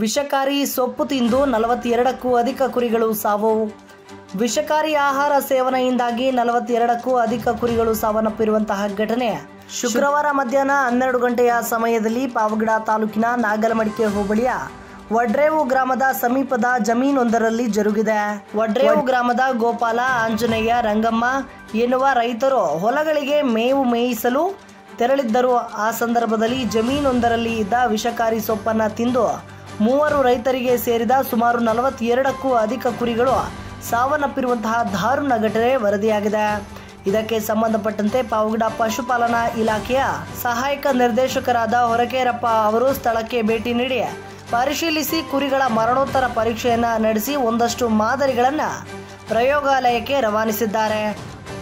ವಿಷಕಾರಿ ಸೊಪ್ಪು ತಿಂದು 42ಕ್ಕೂ ಅಧಿಕ ಕುರಿಗಳು ಸಾವು. ವಿಷಕಾರಿ ಆಹಾರ ಸೇವನೆಯಿಂದಾಗಿ 42ಕ್ಕೂ ಅಧಿಕ ಕುರಿಗಳು ಸಾವನ್ನಪ್ಪಿರುವಂತಹ ಘಟನೆ ಶುಕ್ರವಾರ ಮಧ್ಯಾಹ್ನ 12 ಗಂಟೆಯ ಸಮಯದಲ್ಲಿ ಪಾವಗಡ ತಾಲೂಕಿನ ನಾಗಲಮಡಿಕೆ ಹೋಬಳಿಯ ವಡ್ರೇವು ಗ್ರಾಮದ ಸಮೀಪದ ಜಮೀನೊಂದರಲ್ಲಿ ಜರುಗಿದೆ. ವಡ್ರೇವು ಗ್ರಾಮದ ಗೋಪಾಲ, ಆಂಜನೇಯ, ರಂಗಮ್ಮ ಎನ್ನುವ ರೈತರು ಹೊಲಗಳಿಗೆ ಮೇವು ಮೇಯಿಸಲು ತೆರಳಿದ್ದರು. ಆ ಸಂದರ್ಭದಲ್ಲಿ ಜಮೀನೊಂದರಲ್ಲಿ ಇದ್ದ ವಿಷಕಾರಿ ಸೊಪ್ಪನ್ನು ತಿಂದು 3 ರೈತರಿಗೆ ಸೇರಿದ ಸುಮಾರು 42ಕ್ಕೂ ಅಧಿಕ ಕುರಿಗಳು ಸಾವನ್ನಪ್ಪಿರುವಂತಹ ದಾರುಣ ಘಟನೆ ವರದಿಯಾಗಿದೆ. ಇದಕ್ಕೆ ಸಂಬಂಧಪಟ್ಟಂತೆ ಪಾವಗಡ ಪಶುಪಾಲನಾ ಇಲಾಖೆಯ ಸಹಾಯಕ ನಿರ್ದೇಶಕರಾದ ಹೊರಕೇರಪ್ಪ ಅವರು ಸ್ಥಳಕ್ಕೆ ಭೇಟಿ ನೀಡಿ ಪರಿಶೀಲಿಸಿ ಕುರಿಗಳ ಮರಣೋತ್ತರ ಪರೀಕ್ಷೆಯನ್ನು ನಡೆಸಿ ಒಂದಷ್ಟು ಮಾದರಿಗಳನ್ನು ಪ್ರಯೋಗಾಲಯಕ್ಕೆ ರವಾನಿಸಿದ್ದಾರೆ.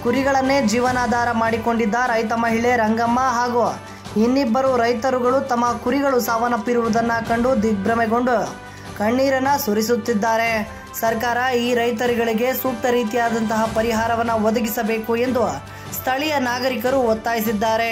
ಕುರಿಗಳನ್ನೇ ಜೀವನಾಧಾರ ಮಾಡಿಕೊಂಡಿದ್ದ ರೈತ ಮಹಿಳೆ ರಂಗಮ್ಮ ಹಾಗೂ ಇನ್ನಿಬ್ಬರು ರೈತರುಗಳು ತಮ್ಮ ಕುರಿಗಳು ಸಾವನ್ನಪ್ಪಿರುವುದನ್ನು ಕಂಡು ದಿಗ್ಭ್ರಮೆಗೊಂಡು ಕಣ್ಣೀರನ್ನು ಸುರಿಸುತ್ತಿದ್ದಾರೆ. ಸರ್ಕಾರ ಈ ರೈತರುಗಳಿಗೆ ಸೂಕ್ತ ರೀತಿಯಾದಂತಹ ಪರಿಹಾರವನ್ನು ಒದಗಿಸಬೇಕು ಎಂದು ಸ್ಥಳೀಯ ನಾಗರಿಕರು ಒತ್ತಾಯಿಸಿದ್ದಾರೆ.